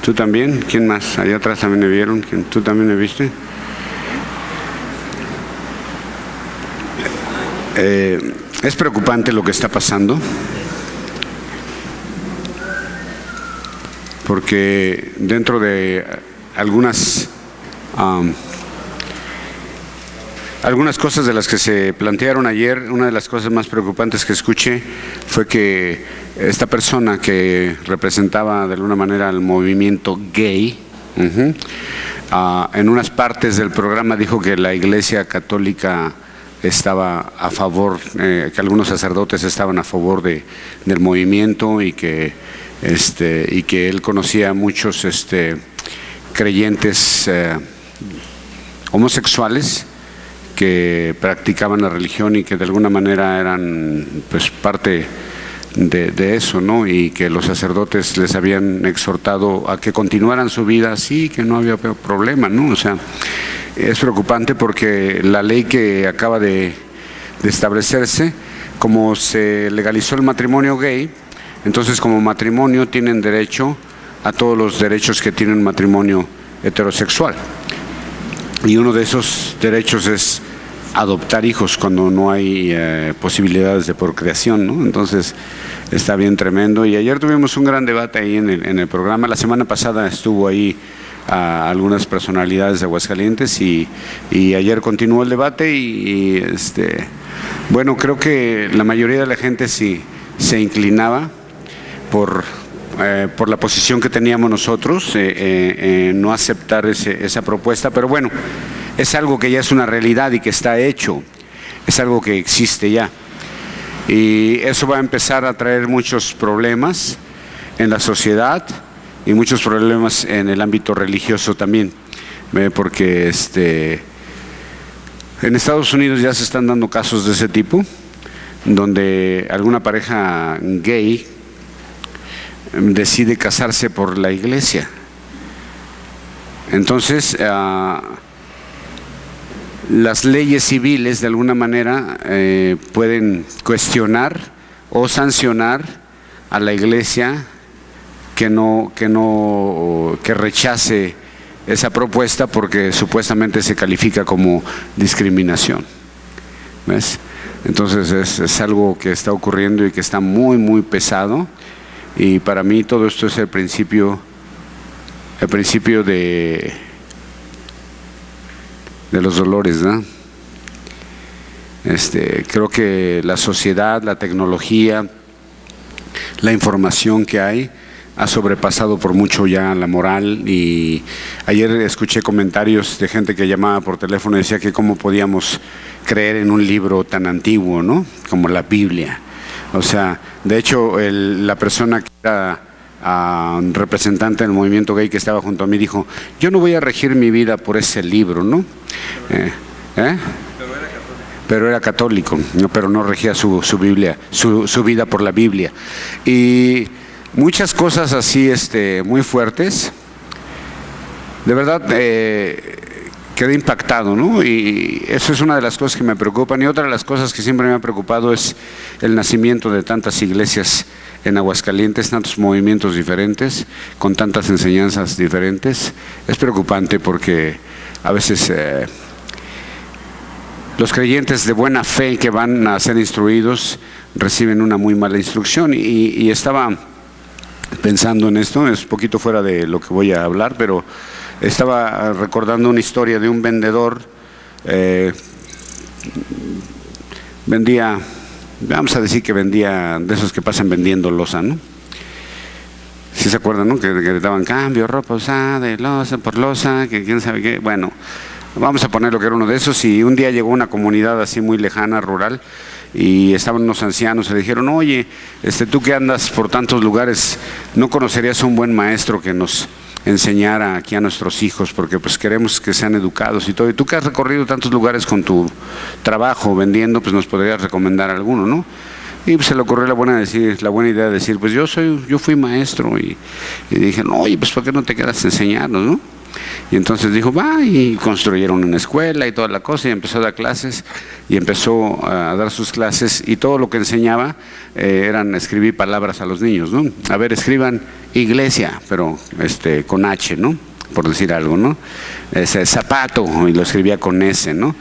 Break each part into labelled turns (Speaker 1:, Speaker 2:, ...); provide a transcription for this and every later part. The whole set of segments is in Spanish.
Speaker 1: ¿Tú también? ¿Quién más? Allá atrás también me vieron. ¿Tú también me viste? Es preocupante lo que está pasando, porque dentro de algunas cosas de las que se plantearon ayer, una de las cosas más preocupantes que escuché fue que esta persona que representaba de alguna manera el movimiento gay, en unas partes del programa dijo que la Iglesia Católica estaba a favor, que algunos sacerdotes estaban a favor del movimiento y que él conocía a muchos creyentes homosexuales que practicaban la religión y que de alguna manera eran pues parte de eso, ¿no? Y que los sacerdotes les habían exhortado a que continuaran su vida así, que no había problema, ¿no? O sea, es preocupante porque la ley que acaba de establecerse, como se legalizó el matrimonio gay, entonces como matrimonio tienen derecho a todos los derechos que tiene un matrimonio heterosexual. Y uno de esos derechos es adoptar hijos cuando no hay posibilidades de procreación, ¿no? Entonces está bien tremendo. Y ayer tuvimos un gran debate ahí en el programa. La semana pasada estuvo ahí algunas personalidades de Aguascalientes y ayer continuó el debate bueno, creo que la mayoría de la gente sí se inclinaba por la posición que teníamos nosotros, no aceptar esa propuesta, pero bueno, es algo que ya es una realidad y que está hecho, es algo que existe ya. Y eso va a empezar a traer muchos problemas en la sociedad y muchos problemas en el ámbito religioso también, porque en Estados Unidos ya se están dando casos de ese tipo, donde alguna pareja gay decide casarse por la iglesia. Entonces, las leyes civiles de alguna manera pueden cuestionar o sancionar a la iglesia que rechace esa propuesta porque supuestamente se califica como discriminación. ¿Ves? Entonces es algo que está ocurriendo y que está muy, muy pesado. Y para mí todo esto es el principio de los dolores, ¿no? Creo que la sociedad, la tecnología, la información que hay ha sobrepasado por mucho ya la moral. Y ayer escuché comentarios de gente que llamaba por teléfono y decía que cómo podíamos creer en un libro tan antiguo, ¿no? Como la Biblia. O sea, de hecho, la persona que era representante del movimiento gay que estaba junto a mí dijo, yo no voy a regir mi vida por ese libro, ¿no? Pero era católico, ¿no? Pero no regía su Biblia, su vida por la Biblia. Y muchas cosas así muy fuertes. De verdad, quedé impactado, ¿no? Y eso es una de las cosas que me preocupan. Y otra de las cosas que siempre me ha preocupado es el nacimiento de tantas iglesias en Aguascalientes, tantos movimientos diferentes, con tantas enseñanzas diferentes. Es preocupante porque a veces los creyentes de buena fe que van a ser instruidos reciben una muy mala instrucción. Y estaba pensando en esto, es un poquito fuera de lo que voy a hablar, pero estaba recordando una historia de un vendedor, vendía, vamos a decir que vendía de esos que pasan vendiendo loza, ¿no? ¿Sí se acuerdan, no? Que daban cambio, ropa usada, de loza por loza, que quién sabe qué. Bueno, vamos a poner lo que era uno de esos. Y un día llegó una comunidad así muy lejana, rural, y estaban unos ancianos y le dijeron, oye, tú que andas por tantos lugares, ¿no conocerías a un buen maestro que nos enseñara aquí a nuestros hijos? Porque pues queremos que sean educados y todo. Y tú que has recorrido tantos lugares con tu trabajo vendiendo, pues nos podrías recomendar alguno, ¿no? Y pues se le ocurrió la buena idea de decir, pues yo fui maestro. Y dije, no, oye, pues ¿por qué no te quedas a enseñarnos, no? Y entonces dijo, va, y construyeron una escuela y toda la cosa, y empezó a dar clases, y empezó a dar sus clases, y todo lo que enseñaba eran escribir palabras a los niños, ¿no? A ver, escriban iglesia, pero con H, ¿no? Por decir algo, ¿no? Ese zapato, y lo escribía con S, ¿no?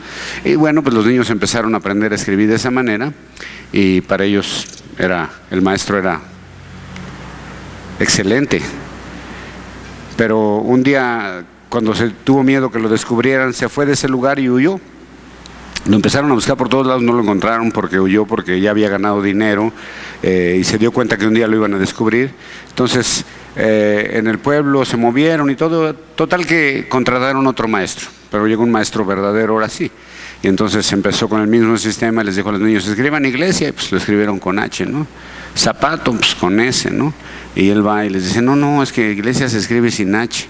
Speaker 1: Y bueno, pues los niños empezaron a aprender a escribir de esa manera, y para ellos el maestro era excelente. Pero un día, cuando se tuvo miedo que lo descubrieran, se fue de ese lugar y huyó. Lo empezaron a buscar por todos lados, no lo encontraron porque huyó, porque ya había ganado dinero, y se dio cuenta que un día lo iban a descubrir. Entonces, en el pueblo se movieron y todo, total que contrataron otro maestro, pero llegó un maestro verdadero ahora sí. Y entonces empezó con el mismo sistema y les dijo a los niños, escriban iglesia, y pues lo escribieron con H, ¿no? Zapato, pues con S, ¿no? Y él va y les dice, no, es que iglesia se escribe sin H.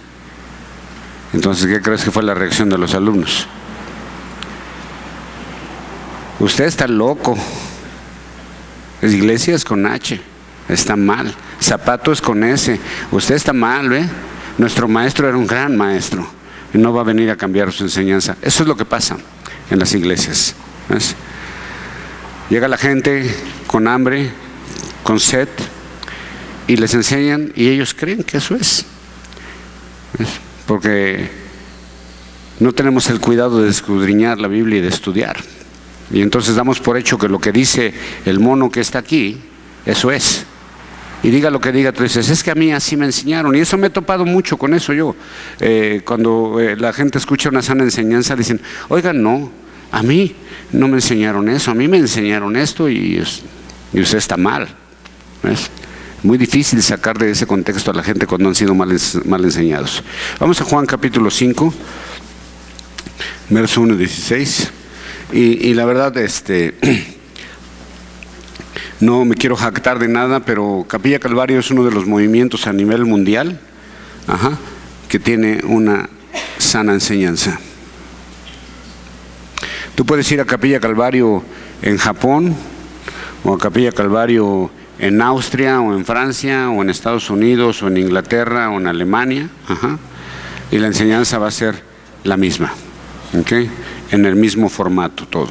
Speaker 1: Entonces, ¿qué crees que fue la reacción de los alumnos? Usted está loco. Iglesia es con H, está mal. Zapato es con S, usted está mal, ¿ve? Nuestro maestro era un gran maestro y no va a venir a cambiar su enseñanza. Eso es lo que pasa en las iglesias, ¿ves? Llega la gente con hambre, con sed, y les enseñan y ellos creen que eso es, ¿ves? Porque no tenemos el cuidado de escudriñar la Biblia y de estudiar. Y entonces damos por hecho que lo que dice el mono que está aquí, eso es. Y diga lo que diga, tú dices, es que a mí así me enseñaron. Y eso me he topado mucho con eso yo. Cuando la gente escucha una sana enseñanza, dicen, oigan, no, a mí no me enseñaron eso, a mí me enseñaron esto y usted está mal. ¿Ves? Muy difícil sacar de ese contexto a la gente cuando han sido mal enseñados. Vamos a Juan capítulo 5, verso 1-16. Y la verdad, no me quiero jactar de nada, pero Capilla Calvario es uno de los movimientos a nivel mundial, que tiene una sana enseñanza. Tú puedes ir a Capilla Calvario en Japón, o a Capilla Calvario en Austria, o en Francia, o en Estados Unidos, o en Inglaterra, o en Alemania, y la enseñanza va a ser la misma, ¿okay? En el mismo formato todo.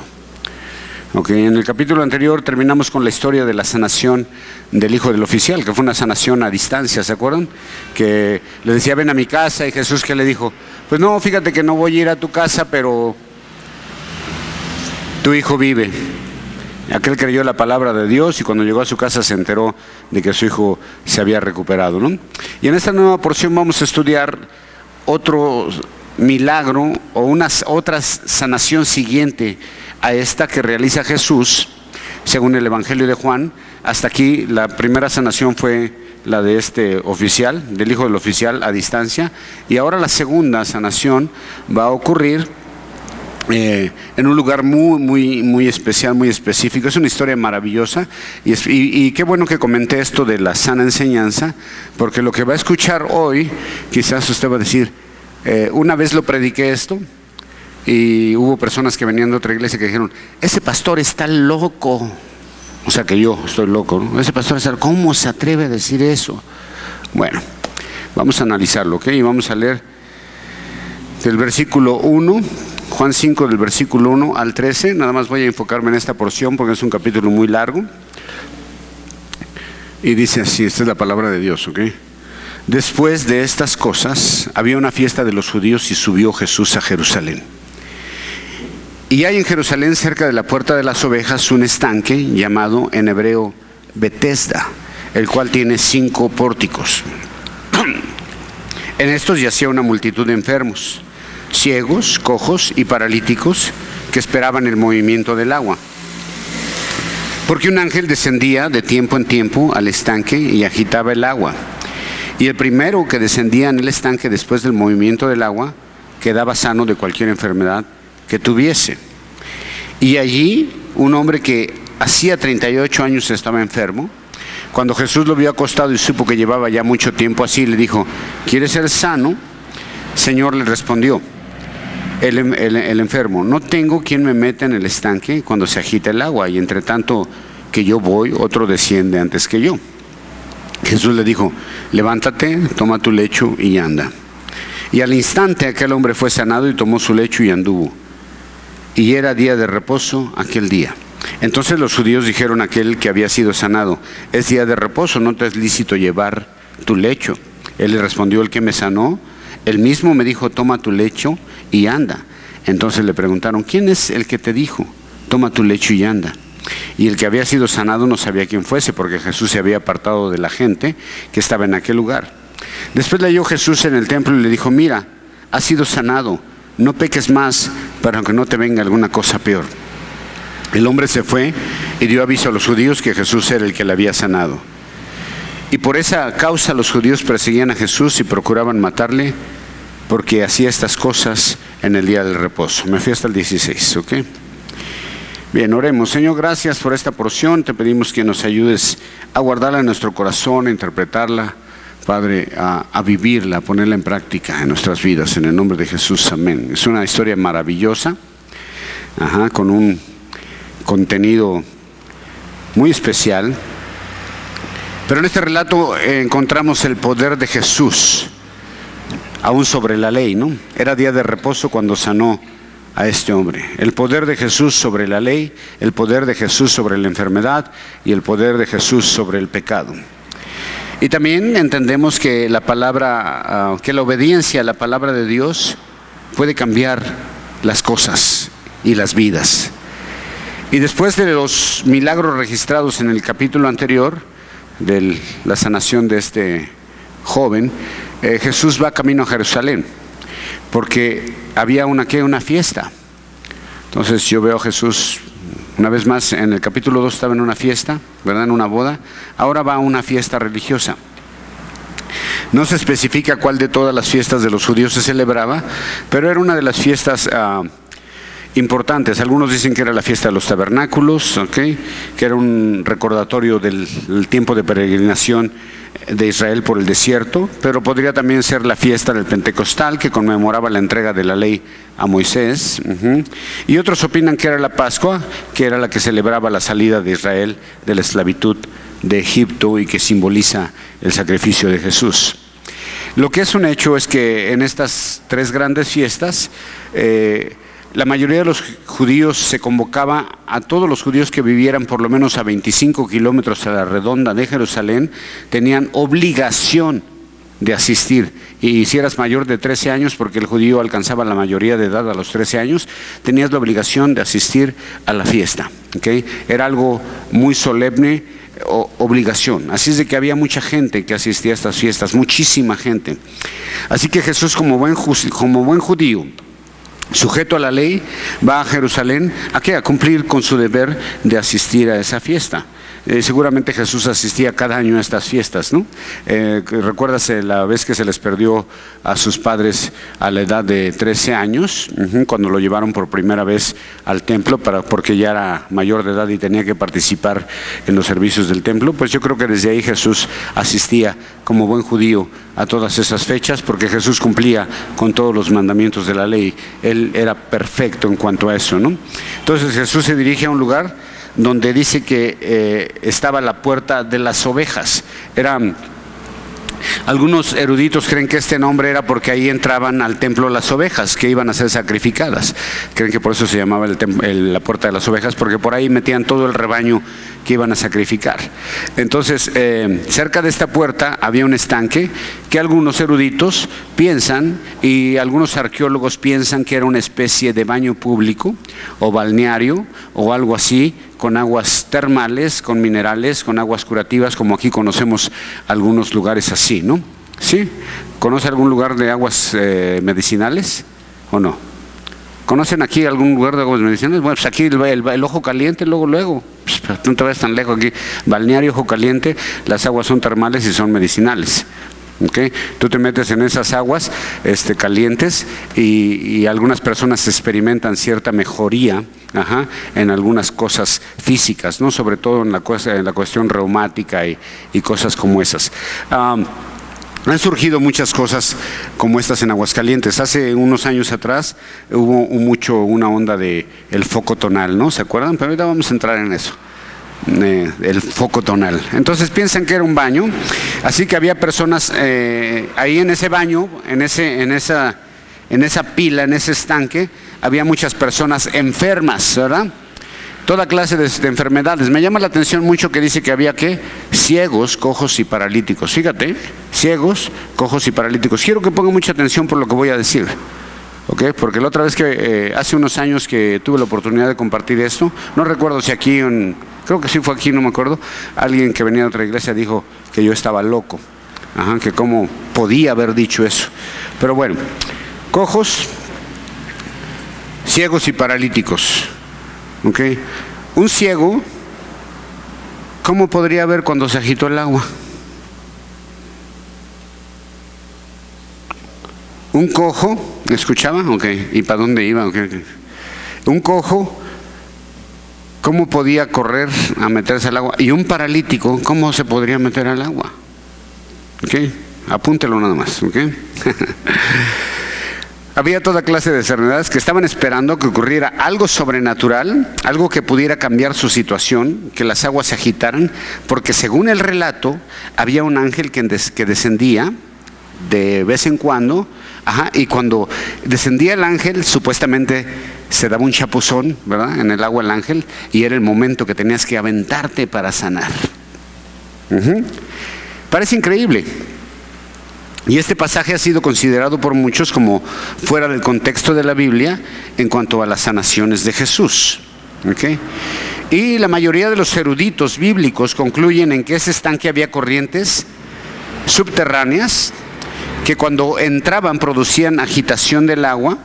Speaker 1: Okay. En el capítulo anterior terminamos con la historia de la sanación del hijo del oficial, que fue una sanación a distancia, ¿se acuerdan? Que le decía, ven a mi casa, y Jesús, ¿qué le dijo? Pues no, fíjate que no voy a ir a tu casa, pero tu hijo vive. Aquel creyó la palabra de Dios y cuando llegó a su casa se enteró de que su hijo se había recuperado, ¿no? Y en esta nueva porción vamos a estudiar otro milagro o otra sanación siguiente a esta que realiza Jesús según el Evangelio de Juan. Hasta aquí la primera sanación fue la de este oficial, del hijo del oficial a distancia, y ahora la segunda sanación va a ocurrir en un lugar muy especial, muy específico. Es una historia maravillosa y qué bueno que comenté esto de la sana enseñanza, porque lo que va a escuchar hoy, quizás usted va a decir, una vez lo prediqué esto y hubo personas que venían de otra iglesia que dijeron, ese pastor está loco. O sea que yo estoy loco, ¿no? Ese pastor está loco, ¿cómo se atreve a decir eso? Bueno, vamos a analizarlo, ¿ok? Y vamos a leer del versículo 1, Juan 5 del versículo 1 al 13. Nada más voy a enfocarme en esta porción porque es un capítulo muy largo. Y dice así, esta es la palabra de Dios, ¿ok? Después de estas cosas, había una fiesta de los judíos y subió Jesús a Jerusalén. Y hay en Jerusalén, cerca de la puerta de las ovejas, un estanque llamado en hebreo Betesda, el cual tiene 5 pórticos. En estos yacía una multitud de enfermos, ciegos, cojos y paralíticos que esperaban el movimiento del agua. Porque un ángel descendía de tiempo en tiempo al estanque y agitaba el agua. Y el primero que descendía en el estanque después del movimiento del agua quedaba sano de cualquier enfermedad que tuviese. Y allí un hombre que hacía 38 años estaba enfermo. Cuando Jesús lo vio acostado y supo que llevaba ya mucho tiempo así, le dijo, ¿quieres ser sano? Señor, le respondió el enfermo, no tengo quien me meta en el estanque cuando se agita el agua, y entre tanto que yo voy, otro desciende antes que yo. Jesús le dijo, levántate, toma tu lecho y anda. Y al instante aquel hombre fue sanado y tomó su lecho y anduvo. Y era día de reposo aquel día. Entonces los judíos dijeron a aquel que había sido sanado: es día de reposo, no te es lícito llevar tu lecho. Él le respondió: el que me sanó, él mismo me dijo: toma tu lecho y anda. Entonces le preguntaron: ¿quién es el que te dijo: toma tu lecho y anda? Y el que había sido sanado no sabía quién fuese, porque Jesús se había apartado de la gente que estaba en aquel lugar. Después le halló Jesús en el templo y le dijo: mira, has sido sanado, no peques más para que no te venga alguna cosa peor. El hombre se fue y dio aviso a los judíos que Jesús era el que le había sanado. Y por esa causa los judíos perseguían a Jesús y procuraban matarle, porque hacía estas cosas en el día del reposo. Me fui hasta el 16, ¿ok? Bien, oremos. Señor, gracias por esta porción. Te pedimos que nos ayudes a guardarla en nuestro corazón, a interpretarla, Padre, a vivirla, a ponerla en práctica en nuestras vidas. En el nombre de Jesús, amén. Es una historia maravillosa, con un contenido muy especial. Pero en este relato encontramos el poder de Jesús, aún sobre la ley, ¿no? Era día de reposo cuando sanó a este hombre. El poder de Jesús sobre la ley, el poder de Jesús sobre la enfermedad y el poder de Jesús sobre el pecado. Y también entendemos que la palabra, que la obediencia a la palabra de Dios puede cambiar las cosas y las vidas. Y después de los milagros registrados en el capítulo anterior, de la sanación de este joven, Jesús va camino a Jerusalén, porque había una fiesta. Entonces yo veo a Jesús, una vez más, en el capítulo 2 estaba en una fiesta, ¿verdad? En una boda. Ahora va a una fiesta religiosa. No se especifica cuál de todas las fiestas de los judíos se celebraba, pero era una de las fiestas importantes. Algunos dicen que era la fiesta de los tabernáculos, que era un recordatorio del tiempo de peregrinación de Israel por el desierto, pero podría también ser la fiesta del Pentecostal, que conmemoraba la entrega de la ley a Moisés. Y otros opinan que era la Pascua, que era la que celebraba la salida de Israel de la esclavitud de Egipto y que simboliza el sacrificio de Jesús. Lo que es un hecho es que en estas tres grandes fiestas, la mayoría de los judíos se convocaba a todos los judíos que vivieran por lo menos a 25 kilómetros a la redonda de Jerusalén, tenían obligación de asistir. Y si eras mayor de 13 años, porque el judío alcanzaba la mayoría de edad a los 13 años, tenías la obligación de asistir a la fiesta. Era algo muy solemne, obligación. Así es de que había mucha gente que asistía a estas fiestas, muchísima gente. Así que Jesús, como buen judío, sujeto a la ley, va a Jerusalén a cumplir con su deber de asistir a esa fiesta. Seguramente Jesús asistía cada año a estas fiestas, ¿no? ¿Recuerdas la vez que se les perdió a sus padres a la edad de 13 años, cuando lo llevaron por primera vez al templo porque ya era mayor de edad y tenía que participar en los servicios del templo? Pues yo creo que desde ahí Jesús asistía como buen judío a todas esas fechas, porque Jesús cumplía con todos los mandamientos de la ley. Él era perfecto en cuanto a eso, ¿no? Entonces Jesús se dirige a un lugar donde dice que estaba la puerta de las ovejas. Algunos eruditos creen que este nombre era porque ahí entraban al templo las ovejas que iban a ser sacrificadas. Creen que por eso se llamaba la puerta de las ovejas, porque por ahí metían todo el rebaño que iban a sacrificar. Entonces, cerca de esta puerta había un estanque que algunos eruditos piensan, y algunos arqueólogos piensan, que era una especie de baño público o balneario o algo así, con aguas termales, con minerales, con aguas curativas, como aquí conocemos algunos lugares así, ¿no? ¿Sí? ¿Conoce algún lugar de aguas medicinales o no? ¿Conocen aquí algún lugar de aguas medicinales? Bueno, pues aquí el Ojo Caliente, luego, pues, no te vayas tan lejos aquí, balneario Ojo Caliente, las aguas son termales y son medicinales. Tú te metes en esas aguas calientes y algunas personas experimentan cierta mejoría en algunas cosas físicas, ¿no? Sobre todo en la cuestión reumática y cosas como esas. Han surgido muchas cosas como estas en Aguascalientes. Hace unos años atrás hubo una onda de el foco tonal, ¿no? ¿Se acuerdan? Pero ahorita vamos a entrar en eso. el foco tonal. Entonces piensan que era un baño, así que había personas ahí en ese baño, en esa pila, en ese estanque, había muchas personas enfermas, ¿verdad? Toda clase de enfermedades. Me llama la atención mucho que dice que había ciegos, cojos y paralíticos. Fíjate, ciegos, cojos y paralíticos. Quiero que ponga mucha atención por lo que voy a decir. ¿Okay? Porque la otra vez hace unos años que tuve la oportunidad de compartir esto, no recuerdo si aquí, creo que sí fue aquí, no me acuerdo, alguien que venía de otra iglesia dijo que yo estaba loco, que cómo podía haber dicho eso. Pero bueno, cojos, ciegos y paralíticos. ¿Okay? Un ciego, ¿cómo podría ver cuando se agitó el agua? Un cojo, ¿escuchaba? Okay. ¿Y para dónde iba? Okay. Un cojo, ¿cómo podía correr a meterse al agua? Y un paralítico, ¿cómo se podría meter al agua? ¿Okay? Apúntelo nada más. ¿Okay? Había toda clase de enfermedades que estaban esperando que ocurriera algo sobrenatural, algo que pudiera cambiar su situación, que las aguas se agitaran, porque según el relato, había un ángel que descendía de vez en cuando, y cuando descendía el ángel, supuestamente se daba un chapuzón, ¿verdad?, en el agua el ángel, y era el momento que tenías que aventarte para sanar. Parece increíble. Y este pasaje ha sido considerado por muchos como fuera del contexto de la Biblia en cuanto a las sanaciones de Jesús. ¿Okay? Y la mayoría de los eruditos bíblicos concluyen en que ese estanque había corrientes subterráneas que cuando entraban producían agitación del agua,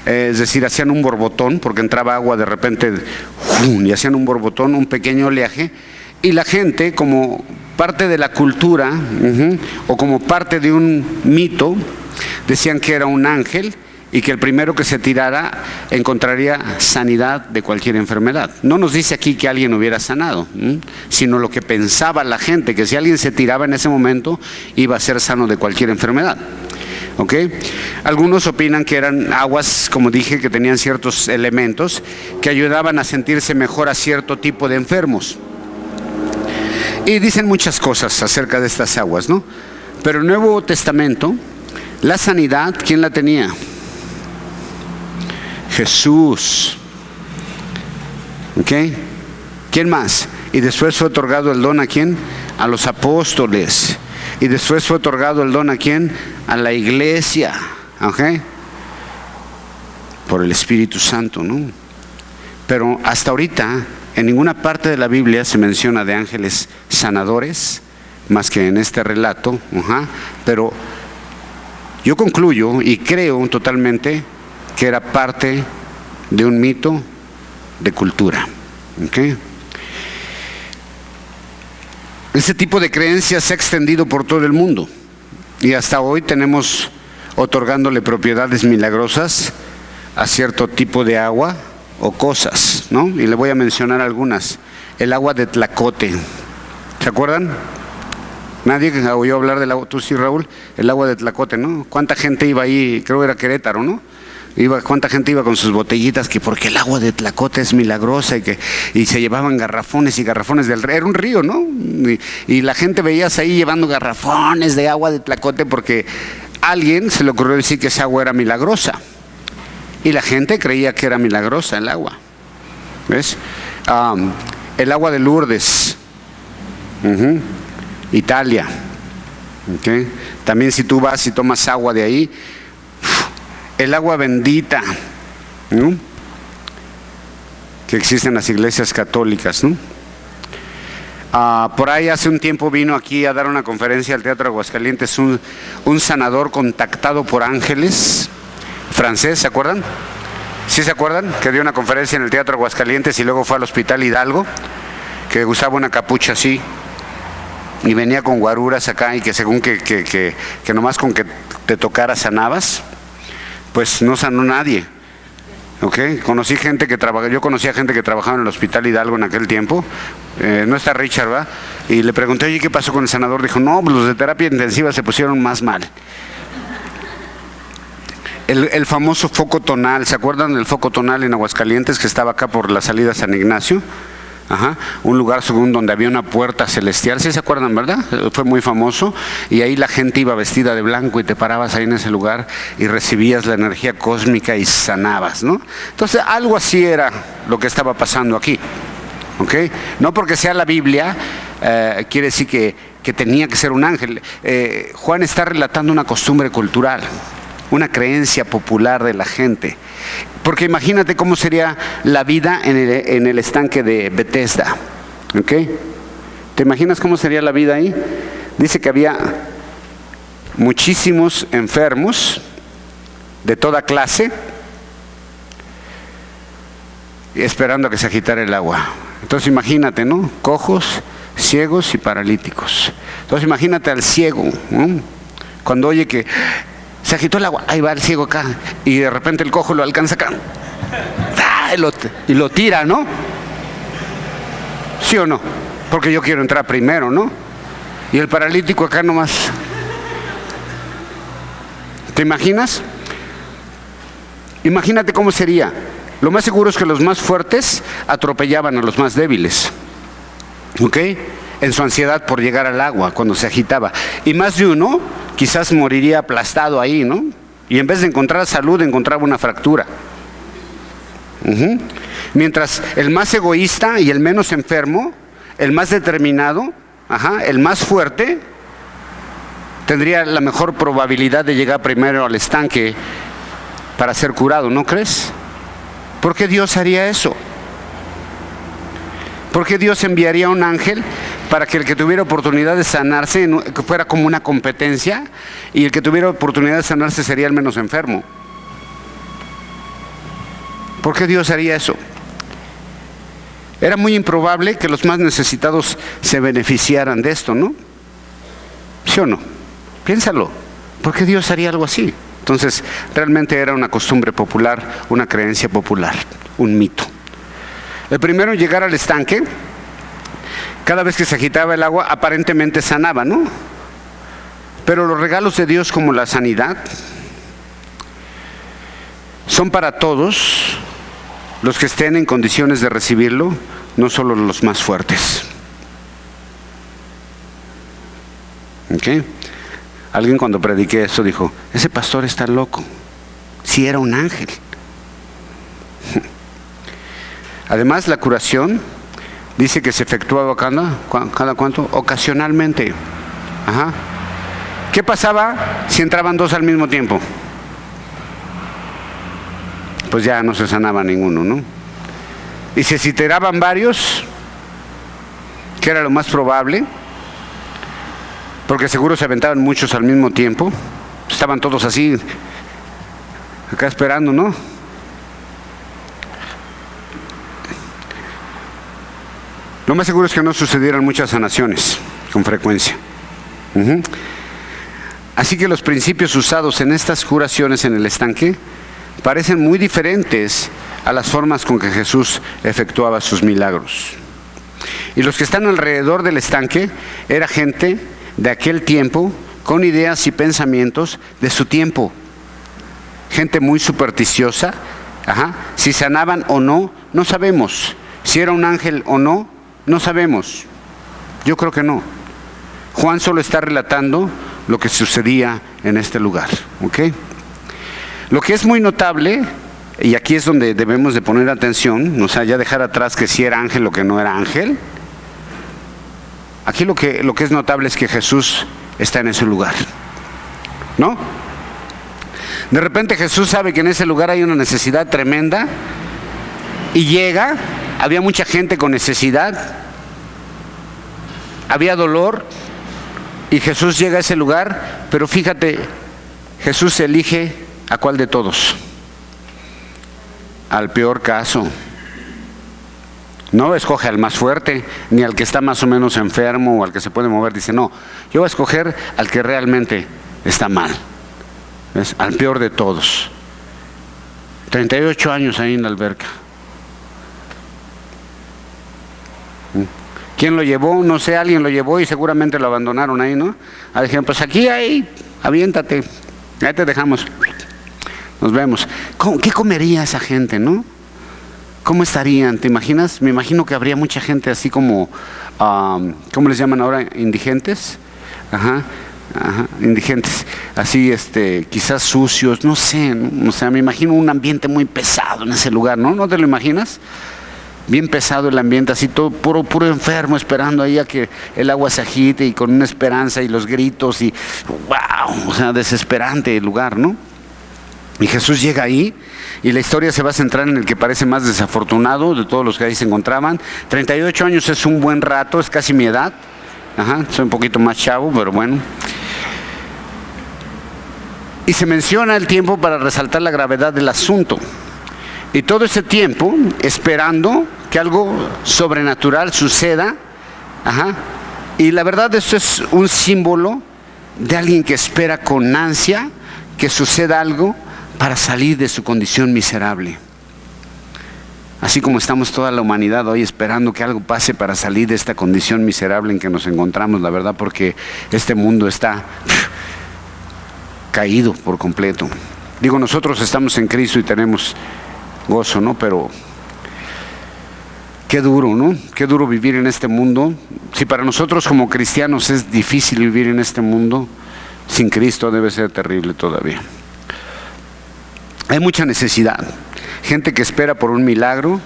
Speaker 1: es decir, hacían un borbotón, porque entraba agua de repente y hacían un borbotón, un pequeño oleaje, y la gente, como parte de la cultura o como parte de un mito, decían que era un ángel y que el primero que se tirara encontraría sanidad de cualquier enfermedad. No nos dice aquí que alguien hubiera sanado, sino lo que pensaba la gente, que si alguien se tiraba en ese momento iba a ser sano de cualquier enfermedad. ¿Okay? Algunos opinan que eran aguas, como dije, que tenían ciertos elementos que ayudaban a sentirse mejor a cierto tipo de enfermos. Y dicen muchas cosas acerca de estas aguas, ¿no? Pero el Nuevo Testamento, la sanidad, ¿quién la tenía? Jesús. ¿Ok? ¿Quién más? Y después fue otorgado el don ¿a quién? A los apóstoles. Y después fue otorgado el don ¿a quién? A la iglesia. ¿Ok? Por el Espíritu Santo, ¿no? Pero hasta ahorita, en ninguna parte de la Biblia se menciona de ángeles sanadores, más que en este relato. Pero yo concluyo y creo totalmente que era parte de un mito de cultura. ¿Okay? Ese tipo de creencias se ha extendido por todo el mundo y hasta hoy tenemos otorgándole propiedades milagrosas a cierto tipo de agua o cosas, ¿no? Y le voy a mencionar algunas. El agua de Tlacote, ¿se acuerdan? Nadie oyó hablar del agua. Tú sí, Raúl, el agua de Tlacote, ¿no? ¿Cuánta gente iba ahí? Creo que era Querétaro, ¿no? ¿Cuánta gente iba con sus botellitas que porque el agua de Tlacote es milagrosa y se llevaban garrafones y garrafones del río? Era un río, ¿no? Y la gente veías ahí llevando garrafones de agua de Tlacote porque a alguien se le ocurrió decir que esa agua era milagrosa. Y la gente creía que era milagrosa el agua. ¿Ves? El agua de Lourdes, Italia. ¿Okay? También si tú vas y tomas agua de ahí, el agua bendita, ¿no? Que existe en las iglesias católicas, ¿no? Por ahí hace un tiempo vino aquí a dar una conferencia al Teatro Aguascalientes un sanador contactado por ángeles, francés, ¿se acuerdan? ¿Sí se acuerdan? Que dio una conferencia en el Teatro Aguascalientes y luego fue al Hospital Hidalgo, que usaba una capucha así y venía con guaruras acá y que según que nomás con que te tocara sanabas. Pues no sanó nadie. ¿Okay? Yo conocía gente que trabajaba en el Hospital Hidalgo en aquel tiempo. No está Richard, ¿verdad? Y le pregunté, oye, ¿qué pasó con el sanador? Dijo, no, los de terapia intensiva se pusieron más mal. El famoso foco tonal, ¿se acuerdan del foco tonal en Aguascalientes que estaba acá por la salida San Ignacio? un lugar según donde había una puerta celestial, ¿sí se acuerdan, verdad? Fue muy famoso, y ahí la gente iba vestida de blanco y te parabas ahí en ese lugar y recibías la energía cósmica y sanabas, ¿no? Entonces algo así era lo que estaba pasando aquí, ¿ok? No porque sea la Biblia, quiere decir que tenía que ser un ángel. Juan está relatando una costumbre cultural, una creencia popular de la gente. Porque imagínate cómo sería la vida en el estanque de Bethesda, ¿ok? ¿Te imaginas cómo sería la vida ahí? Dice que había muchísimos enfermos de toda clase esperando a que se agitara el agua. Entonces imagínate, ¿no? Cojos, ciegos y paralíticos. Entonces imagínate al ciego, ¿no? Cuando oye que se agitó el agua, ahí va el ciego acá, y de repente el cojo lo alcanza acá, y lo tira, ¿no? ¿Sí o no? Porque yo quiero entrar primero, ¿no? Y el paralítico acá nomás. ¿Te imaginas? Imagínate cómo sería. Lo más seguro es que los más fuertes atropellaban a los más débiles, ¿ok? En su ansiedad por llegar al agua cuando se agitaba. Y más de uno quizás moriría aplastado ahí, ¿no? Y en vez de encontrar salud, encontraba una fractura. Mientras el más egoísta y el menos enfermo, el más determinado, el más fuerte, tendría la mejor probabilidad de llegar primero al estanque para ser curado, ¿no crees? ¿Por qué Dios haría eso? ¿Por qué Dios enviaría a un ángel para que el que tuviera oportunidad de sanarse que fuera como una competencia, y el que tuviera oportunidad de sanarse sería el menos enfermo? ¿Por qué Dios haría eso? Era muy improbable que los más necesitados se beneficiaran de esto, ¿no? ¿Sí o no? Piénsalo. ¿Por qué Dios haría algo así? Entonces, realmente era una costumbre popular, una creencia popular, un mito. El primero en llegar al estanque, cada vez que se agitaba el agua, aparentemente sanaba, ¿no? Pero los regalos de Dios, como la sanidad, son para todos los que estén en condiciones de recibirlo, no solo los más fuertes. ¿Ok? Alguien cuando prediqué esto dijo, ese pastor está loco. Si era un ángel. Además, la curación dice que se efectuaba cada cuánto, ocasionalmente. ¿Qué pasaba si entraban dos al mismo tiempo? Pues ya no se sanaba ninguno, ¿no? Y si se tiraban varios, que era lo más probable, porque seguro se aventaban muchos al mismo tiempo, estaban todos así, acá esperando, ¿no? Lo más seguro es que no sucedieran muchas sanaciones con frecuencia. Así que los principios usados en estas curaciones en el estanque parecen muy diferentes a las formas con que Jesús efectuaba sus milagros. Y los que están alrededor del estanque era gente de aquel tiempo con ideas y pensamientos de su tiempo. Gente muy supersticiosa. Si sanaban o no, no sabemos. Si era un ángel o no, no sabemos. Yo creo que no. Juan solo está relatando lo que sucedía en este lugar, ¿ok? Lo que es muy notable, y aquí es donde debemos de poner atención, o sea, ya dejar atrás que si era ángel o que no era ángel. Aquí lo que es notable es que Jesús está en ese lugar, ¿no? De repente Jesús sabe que en ese lugar hay una necesidad tremenda y llega. Había mucha gente con necesidad, había dolor, y Jesús llega a ese lugar. Pero fíjate, Jesús elige ¿a cuál de todos? Al peor caso. No escoge al más fuerte, ni al que está más o menos enfermo o al que se puede mover. Dice, no, yo voy a escoger al que realmente está mal. Es al peor de todos. 38 años ahí en la alberca. ¿Quién lo llevó? No sé, alguien lo llevó y seguramente lo abandonaron ahí, ¿no? Dijeron, pues aquí, ahí, aviéntate, ahí te dejamos. Nos vemos. ¿Qué comería esa gente, no? ¿cómo estarían? ¿Te imaginas? Me imagino que habría mucha gente así como, ¿cómo les llaman ahora? ¿Indigentes? Ajá, indigentes, así quizás sucios, no sé, ¿no? O sea, me imagino un ambiente muy pesado en ese lugar, ¿no? ¿No te lo imaginas? Bien pesado el ambiente, así todo puro enfermo, esperando ahí a que el agua se agite y con una esperanza y los gritos y wow, o sea, desesperante el lugar, ¿no? Y Jesús llega ahí y la historia se va a centrar en el que parece más desafortunado de todos los que ahí se encontraban. 38 años es un buen rato, es casi mi edad. Ajá, soy un poquito más chavo, pero bueno. Y se menciona el tiempo para resaltar la gravedad del asunto. Y todo ese tiempo esperando que algo sobrenatural suceda. Ajá. Y la verdad, esto es un símbolo de alguien que espera con ansia que suceda algo para salir de su condición miserable. Así como estamos toda la humanidad hoy esperando que algo pase para salir de esta condición miserable en que nos encontramos, la verdad, porque este mundo está caído por completo. Digo, nosotros estamos en Cristo y tenemos gozo, ¿no? Pero qué duro, ¿no? Qué duro vivir en este mundo. Si para nosotros como cristianos es difícil vivir en este mundo, sin Cristo debe ser terrible todavía. Hay mucha necesidad, gente que espera por un milagro,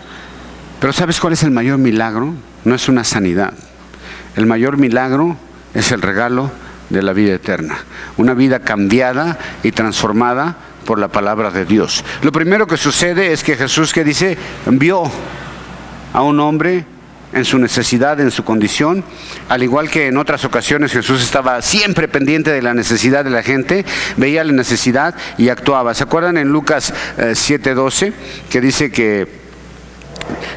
Speaker 1: pero ¿sabes cuál es el mayor milagro? No es una sanidad. El mayor milagro es el regalo de la vida eterna, una vida cambiada y transformada por la palabra de Dios. Lo primero que sucede es que Jesús, ¿qué dice? Vio a un hombre en su necesidad, en su condición, al igual que en otras ocasiones Jesús estaba siempre pendiente de la necesidad de la gente, veía la necesidad y actuaba. ¿Se acuerdan en Lucas 7:12 que dice que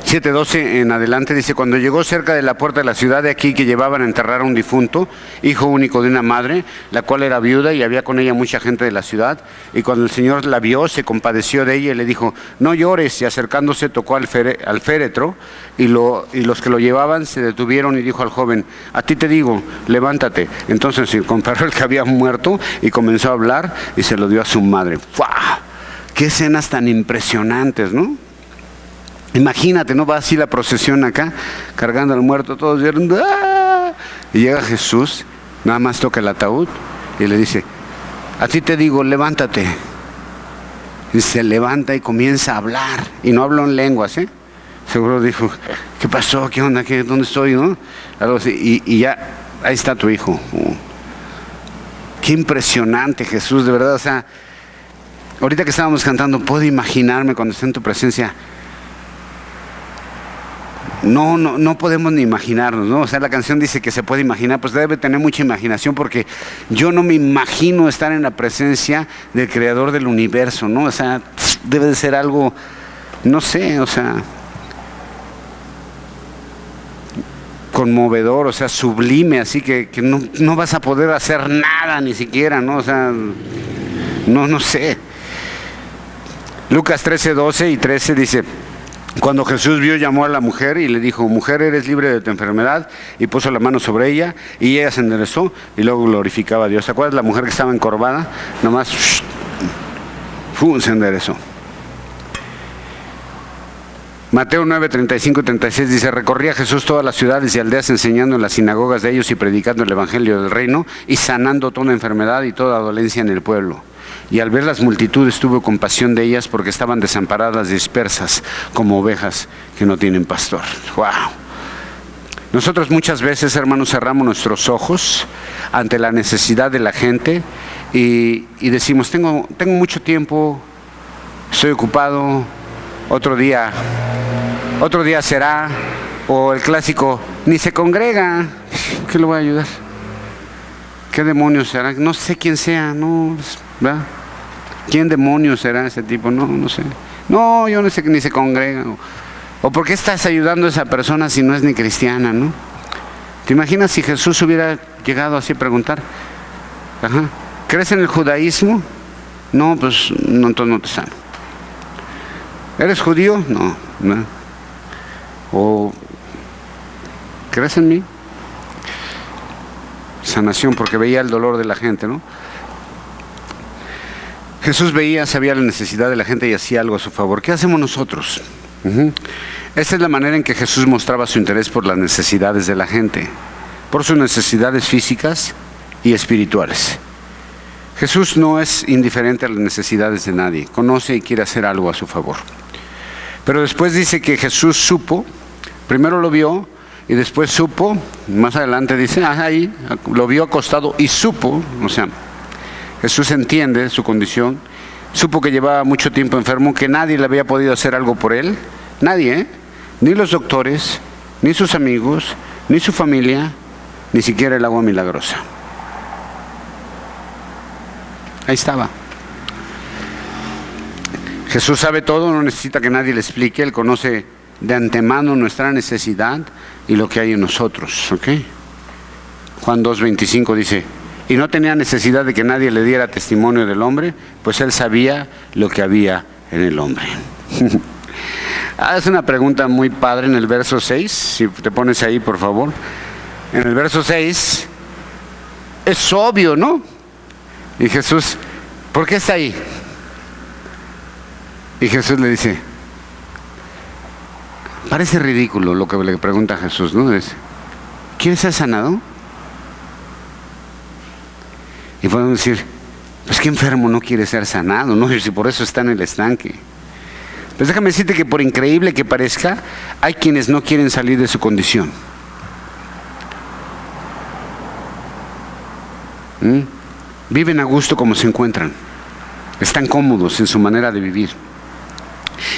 Speaker 1: 7:12 en adelante dice: cuando llegó cerca de la puerta de la ciudad, de aquí que llevaban a enterrar a un difunto, hijo único de una madre, la cual era viuda y había con ella mucha gente de la ciudad, y cuando el Señor la vio, se compadeció de ella y le dijo: no llores, y acercándose tocó al féretro, y los que lo llevaban se detuvieron y dijo al joven: a ti te digo, levántate. Entonces se comparó el que había muerto y comenzó a hablar y se lo dio a su madre. ¡Fua! ¡Qué escenas tan impresionantes!, ¿no? Imagínate, ¿no? Va así la procesión acá, cargando al muerto, todos vieron, ¡ah! Y llega Jesús, nada más toca el ataúd y le dice: a ti te digo, levántate. Y se levanta y comienza a hablar, y no habló en lenguas, ¿eh? Seguro dijo: ¿qué pasó? ¿Qué onda? ¿Dónde estoy? ¿No? Algo así. Y ya, ahí está tu hijo. Qué impresionante, Jesús, de verdad. O sea, ahorita que estábamos cantando, puedo imaginarme cuando esté en tu presencia. No podemos ni imaginarnos, ¿no? O sea, la canción dice que se puede imaginar, pues debe tener mucha imaginación, porque yo no me imagino estar en la presencia del Creador del universo, ¿no? O sea, debe de ser algo, no sé, o sea, conmovedor, o sea, sublime, así que no vas a poder hacer nada ni siquiera, ¿no? O sea, no sé. Lucas 13:12 y 13 dice: cuando Jesús vio, llamó a la mujer y le dijo: mujer, eres libre de tu enfermedad, y puso la mano sobre ella y ella se enderezó y luego glorificaba a Dios. ¿Te acuerdas la mujer que estaba encorvada? Nomás se enderezó. Mateo 9:35 y 36 dice: recorría Jesús todas las ciudades y aldeas, enseñando en las sinagogas de ellos y predicando el evangelio del reino y sanando toda enfermedad y toda dolencia en el pueblo. Y al ver las multitudes tuvo compasión de ellas, porque estaban desamparadas, dispersas como ovejas que no tienen pastor. ¡Wow! Nosotros muchas veces, hermanos, cerramos nuestros ojos ante la necesidad de la gente y decimos: tengo mucho tiempo, estoy ocupado, otro día será. O el clásico: ni se congrega, ¿qué le voy a ayudar? ¿Qué demonios será? No sé quién sea, no, ¿verdad? ¿Quién demonios será ese tipo? No sé. No, yo no sé, ni se congrega. ¿O por qué estás ayudando a esa persona si no es ni cristiana, no? ¿Te imaginas si Jesús hubiera llegado así a preguntar? Ajá. ¿Crees en el judaísmo? No, pues no, entonces no te sano. ¿Eres judío? No. ¿O crees en mí? Sanación, porque veía el dolor de la gente, ¿no? Jesús sabía la necesidad de la gente y hacía algo a su favor. ¿Qué hacemos nosotros? Esta es la manera en que Jesús mostraba su interés por las necesidades de la gente, por sus necesidades físicas y espirituales. Jesús no es indiferente a las necesidades de nadie, conoce y quiere hacer algo a su favor. Pero después dice que Jesús supo, primero lo vio y después supo, más adelante dice, ahí lo vio acostado y supo, o sea, Jesús entiende su condición, supo que llevaba mucho tiempo enfermo, que nadie le había podido hacer algo por él, nadie, ni los doctores, ni sus amigos, ni su familia, ni siquiera el agua milagrosa. Ahí estaba. Jesús sabe todo, no necesita que nadie le explique, Él conoce de antemano nuestra necesidad y lo que hay en nosotros, ¿ok? Juan 2:25 dice, y no tenía necesidad de que nadie le diera testimonio del hombre, pues Él sabía lo que había en el hombre. Es una pregunta muy padre en el verso 6, si te pones ahí por favor. En el verso 6, es obvio, ¿no? Y Jesús, ¿por qué está ahí? Y Jesús le dice, parece ridículo lo que le pregunta a Jesús, ¿no? ¿Quieres ser sanado? Y podemos decir, pues qué enfermo no quiere ser sanado, ¿no? Y si por eso está en el estanque. Pues déjame decirte que por increíble que parezca, hay quienes no quieren salir de su condición. Viven a gusto como se encuentran. Están cómodos en su manera de vivir.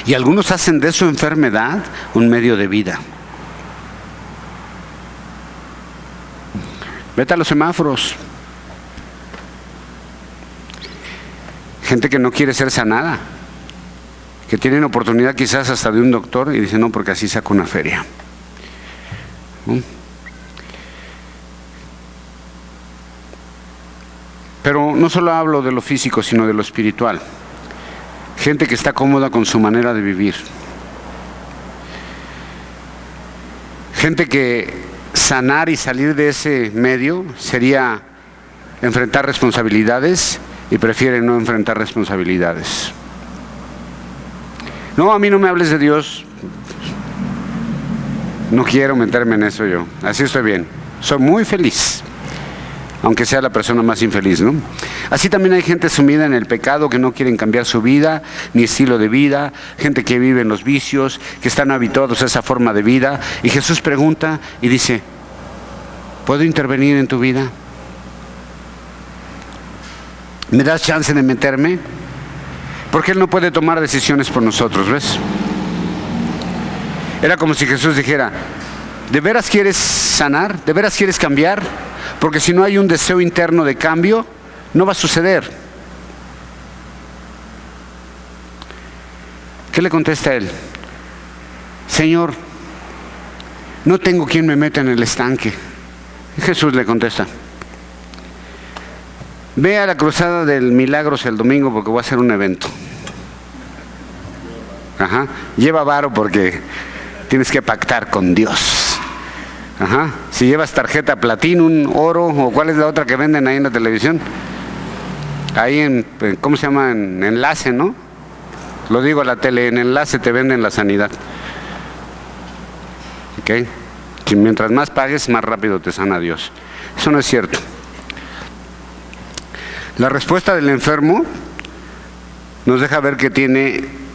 Speaker 1: Y algunos hacen de su enfermedad un medio de vida. Vete a los semáforos. Gente que no quiere ser sanada, que tienen oportunidad quizás hasta de un doctor y dicen no, porque así saco una feria. Pero no solo hablo de lo físico, sino de lo espiritual. Gente que está cómoda con su manera de vivir. Gente que sanar y salir de ese medio sería enfrentar responsabilidades y prefiere no enfrentar responsabilidades. No, a mí no me hables de Dios. No quiero meterme en eso yo. Así estoy bien. Soy muy feliz, aunque sea la persona más infeliz, ¿no? Así también hay gente sumida en el pecado que no quieren cambiar su vida, ni estilo de vida, gente que vive en los vicios, que están habituados a esa forma de vida. Y Jesús pregunta y dice, ¿puedo intervenir en tu vida? ¿Me das chance de meterme? Porque Él no puede tomar decisiones por nosotros, ¿ves? Era como si Jesús dijera, ¿de veras quieres sanar? ¿De veras quieres cambiar? Porque si no hay un deseo interno de cambio, no va a suceder. ¿Qué le contesta él? Señor, no tengo quien me meta en el estanque. Y Jesús le contesta, ve a la cruzada del Milagros el domingo porque voy a hacer un evento. Lleva varo porque tienes que pactar con Dios. Si llevas tarjeta Platinum, oro, o cuál es la otra que venden ahí en la televisión, ahí en, ¿cómo se llama? En enlace, ¿no? Lo digo a la tele, en enlace te venden la sanidad. ¿Ok? Que mientras más pagues, más rápido te sana Dios. Eso no es cierto. La respuesta del enfermo nos deja ver que tiene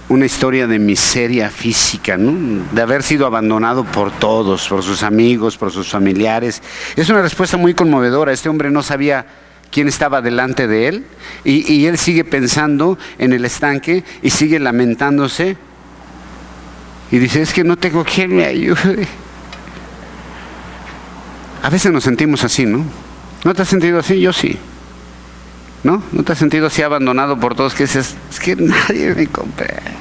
Speaker 1: una historia de miseria física, ¿no? De haber sido abandonado por todos, por sus amigos, por sus familiares. Es una respuesta muy conmovedora. Este hombre no sabía quién estaba delante de él y él sigue pensando en el estanque y sigue lamentándose y dice, es que no tengo quien me ayude. A veces nos sentimos así, ¿no? ¿No te has sentido así? Yo sí. ¿No? ¿No te has sentido así abandonado por todos que dices, es que nadie me comprende?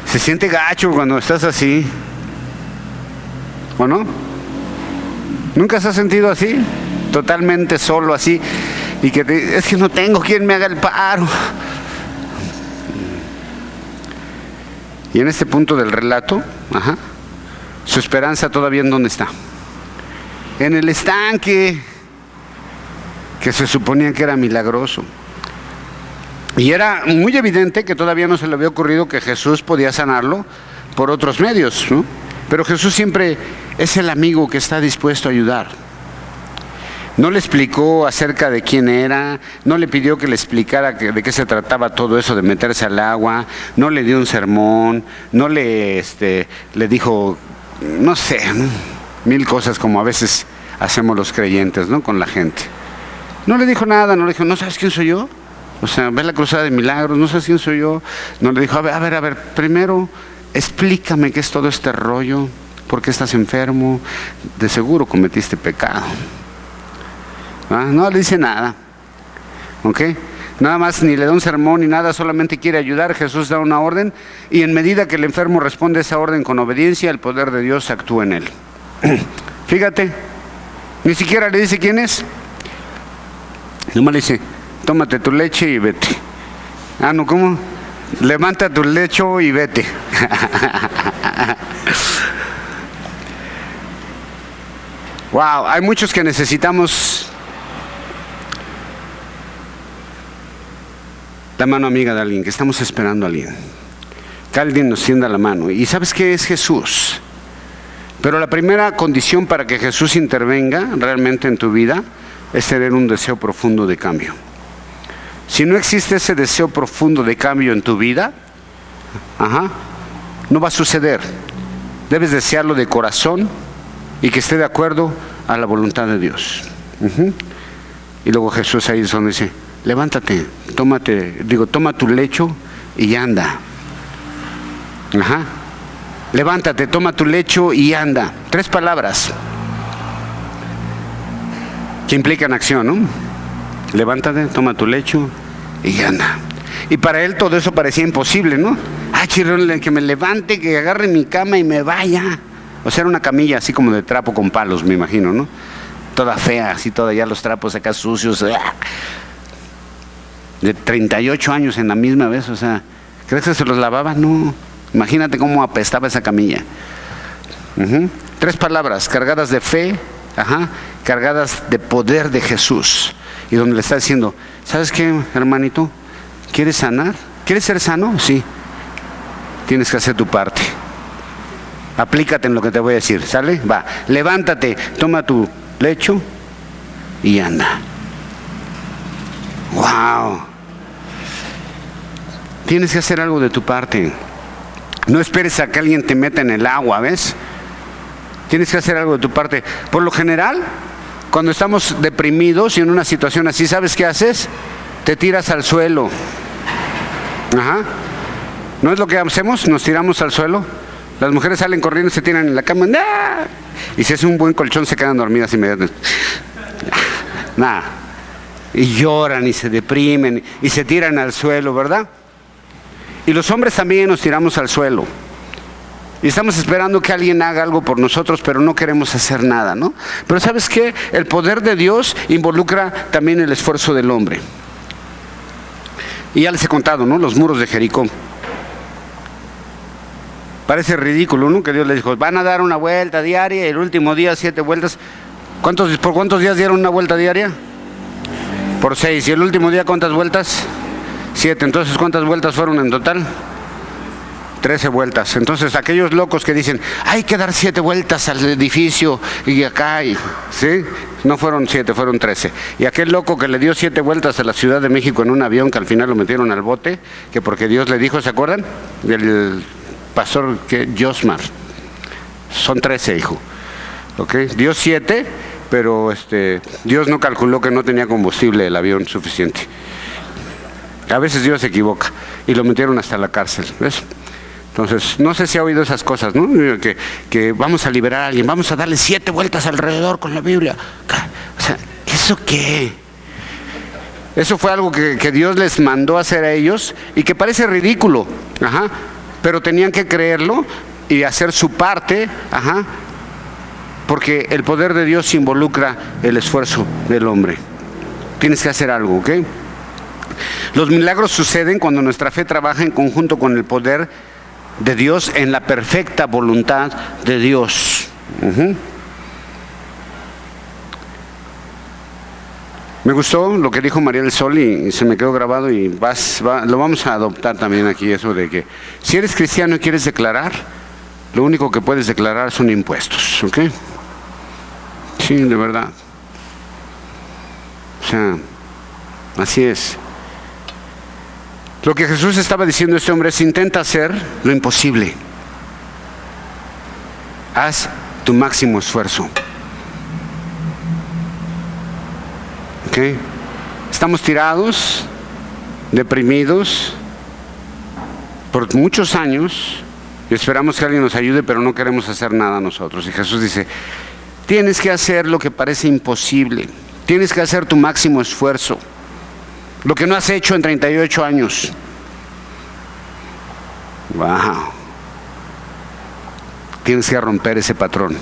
Speaker 1: Se siente gacho cuando estás así, ¿o no? ¿Nunca se has sentido así? Totalmente solo así, y que es que no tengo quien me haga el paro. Y en este punto del relato, su esperanza todavía en dónde está. En el estanque, que se suponía que era milagroso. Y era muy evidente que todavía no se le había ocurrido que Jesús podía sanarlo por otros medios, ¿no? Pero Jesús siempre es el amigo que está dispuesto a ayudar. No le explicó acerca de quién era, no le pidió que le explicara de qué se trataba todo eso de meterse al agua, no le dio un sermón, no le dijo, no sé, ¿no? Mil cosas como a veces hacemos los creyentes, ¿no? Con la gente. No le dijo nada, no le dijo, ¿no sabes quién soy yo? O sea, ve la cruzada de milagros, ¿no sabes quién soy yo? No le dijo, a ver, primero explícame qué es todo este rollo, por qué estás enfermo, de seguro cometiste pecado. No le dice nada, ¿ok? Nada más, ni le da un sermón ni nada, solamente quiere ayudar. Jesús da una orden y en medida que el enfermo responde a esa orden con obediencia, el poder de Dios actúa en él. Fíjate, ni siquiera le dice quién es. Nomás le dice, tómate tu leche y vete. No, ¿cómo? Levanta tu lecho y vete. Wow, hay muchos que necesitamos la mano amiga de alguien, que estamos esperando a alguien, que alguien nos tienda la mano. ¿Y sabes qué es Jesús? Pero la primera condición para que Jesús intervenga realmente en tu vida es tener un deseo profundo de cambio. Si no existe ese deseo profundo de cambio en tu vida, no va a suceder. Debes desearlo de corazón y que esté de acuerdo a la voluntad de Dios. Y luego Jesús ahí es donde dice, levántate, toma tu lecho y anda. Levántate, toma tu lecho y anda. 3 palabras que implican acción, ¿no? Levántate, toma tu lecho y anda. Y para él todo eso parecía imposible, ¿no? Chirrón, que me levante, que agarre mi cama y me vaya. O sea, era una camilla así como de trapo con palos, me imagino, ¿no? Toda fea, así toda, ya los trapos acá sucios. De 38 años en la misma vez, o sea, ¿crees que se los lavaba? No. Imagínate cómo apestaba esa camilla. 3 palabras, cargadas de fe, cargadas de poder de Jesús. Y donde le está diciendo, ¿sabes qué, hermanito? ¿Quieres sanar? ¿Quieres ser sano? Sí. Tienes que hacer tu parte. Aplícate en lo que te voy a decir, ¿sale? Va, levántate, toma tu lecho y anda. ¡Wow! Tienes que hacer algo de tu parte. No esperes a que alguien te meta en el agua, ¿ves? Tienes que hacer algo de tu parte. Por lo general, cuando estamos deprimidos y en una situación así, ¿sabes qué haces? Te tiras al suelo. ¿No es lo que hacemos? Nos tiramos al suelo. Las mujeres salen corriendo, se tiran en la cama. ¡Ah! Y si es un buen colchón, se quedan dormidas inmediatamente. Nada. Y lloran y se deprimen y se tiran al suelo, ¿verdad? Y los hombres también nos tiramos al suelo. Y estamos esperando que alguien haga algo por nosotros, pero no queremos hacer nada, ¿no? Pero ¿sabes qué? El poder de Dios involucra también el esfuerzo del hombre. Y ya les he contado, ¿no? Los muros de Jericó. Parece ridículo, ¿no? Que Dios les dijo, van a dar una vuelta diaria y el último día 7 vueltas. ¿Por cuántos días dieron una vuelta diaria? Por 6. ¿Y el último día cuántas vueltas? 7. Entonces, ¿cuántas vueltas fueron en total? 13 vueltas. Entonces, aquellos locos que dicen, hay que dar 7 vueltas al edificio y acá, ¿sí? No fueron 7, fueron 13. Y aquel loco que le dio 7 vueltas a la Ciudad de México en un avión, que al final lo metieron al bote, que porque Dios le dijo, ¿se acuerdan? Del pastor Josmar. Son 13, hijo. ¿Ok? Dio 7, pero Dios no calculó que no tenía combustible el avión suficiente. A veces Dios se equivoca y lo metieron hasta la cárcel, ¿ves? Entonces, no sé si ha oído esas cosas, ¿no? Que vamos a liberar a alguien, vamos a darle 7 vueltas alrededor con la Biblia. O sea, ¿eso qué? Eso fue algo que Dios les mandó hacer a ellos y que parece ridículo, pero tenían que creerlo y hacer su parte, porque el poder de Dios involucra el esfuerzo del hombre. Tienes que hacer algo, ¿ok? Los milagros suceden cuando nuestra fe trabaja en conjunto con el poder de Dios en la perfecta voluntad de Dios. Me gustó lo que dijo María del Sol y se me quedó grabado y lo vamos a adoptar también aquí, eso de que si eres cristiano y quieres declarar, lo único que puedes declarar son impuestos, ¿ok? Sí, de verdad. O sea, así es. Lo que Jesús estaba diciendo a este hombre es: intenta hacer lo imposible. Haz tu máximo esfuerzo. ¿Ok? Estamos tirados, deprimidos por muchos años y esperamos que alguien nos ayude, pero no queremos hacer nada nosotros. Y Jesús dice: tienes que hacer lo que parece imposible. Tienes que hacer tu máximo esfuerzo. Lo que no has hecho en 38 años. ¡Wow! Tienes que romper ese patrón.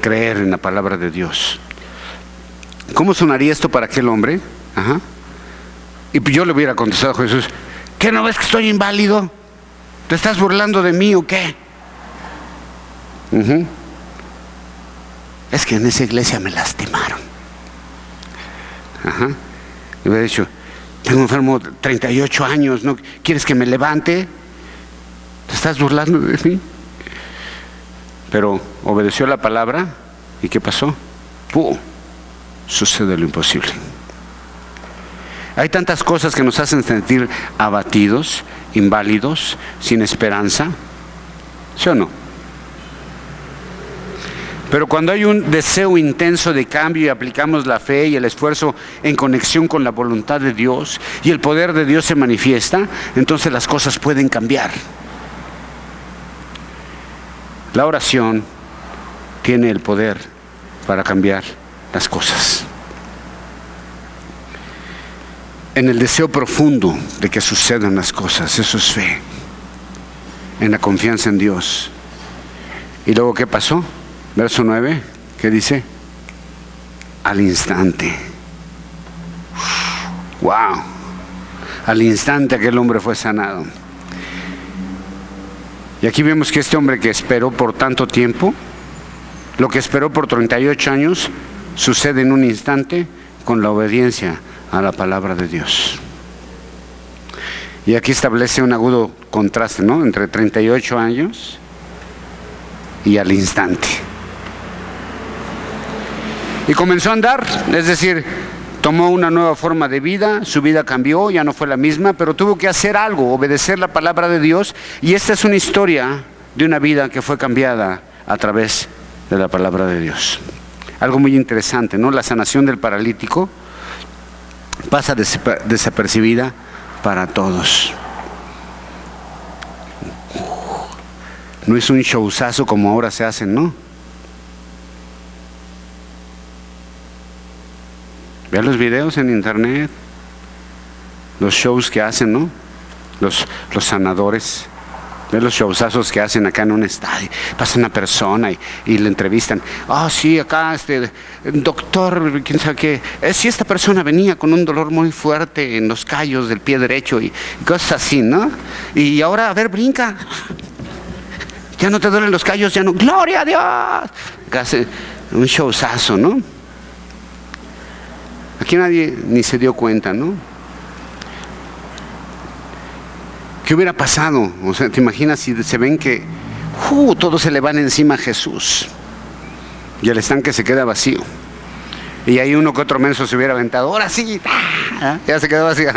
Speaker 1: Creer en la palabra de Dios. ¿Cómo sonaría esto para aquel hombre? Ajá. Y yo le hubiera contestado a Jesús: ¿qué, no ves que estoy inválido? ¿Te estás burlando de mí o qué? Es que en esa iglesia me lastimaron. Ajá. Le hubiera dicho: tengo enfermo 38 años, ¿no quieres que me levante? ¿Te estás burlando de mí? Pero obedeció la palabra ¿y qué pasó? ¡Pum! Sucede lo imposible. Hay tantas cosas que nos hacen sentir abatidos, inválidos, sin esperanza. ¿Sí o no? Pero cuando hay un deseo intenso de cambio y aplicamos la fe y el esfuerzo en conexión con la voluntad de Dios y el poder de Dios se manifiesta, entonces las cosas pueden cambiar. La oración tiene el poder para cambiar las cosas. En el deseo profundo de que sucedan las cosas, eso es fe. En la confianza en Dios. ¿Y luego qué pasó? Verso 9, ¿qué dice? Al instante. ¡Wow! Al instante aquel hombre fue sanado. Y aquí vemos que este hombre que esperó por tanto tiempo, lo que esperó por 38 años, sucede en un instante con la obediencia a la palabra de Dios. Y aquí establece un agudo contraste, ¿no? Entre 38 años y al instante. Y comenzó a andar, es decir, tomó una nueva forma de vida, su vida cambió, ya no fue la misma, pero tuvo que hacer algo, obedecer la palabra de Dios. Y esta es una historia de una vida que fue cambiada a través de la palabra de Dios. Algo muy interesante, ¿no? La sanación del paralítico pasa desapercibida para todos. No es un showzazo como ahora se hacen, ¿no? Vean los videos en internet, los shows que hacen, ¿no? Los sanadores. Vean los showzazos que hacen acá en un estadio. Pasa una persona y le entrevistan. Sí, acá doctor, quién sabe qué. Si esta persona venía con un dolor muy fuerte en los callos del pie derecho y cosas así, ¿no? Y ahora, a ver, brinca. Ya no te duelen los callos, ya no. ¡Gloria a Dios! Acá hace un showzazo, ¿no? Aquí nadie ni se dio cuenta, ¿no? ¿Qué hubiera pasado? O sea, ¿te imaginas si se ven que todos se le van encima a Jesús y el estanque se queda vacío? Y ahí uno que otro menso se hubiera aventado. ¡Ahora sí! Ya se quedó vacío.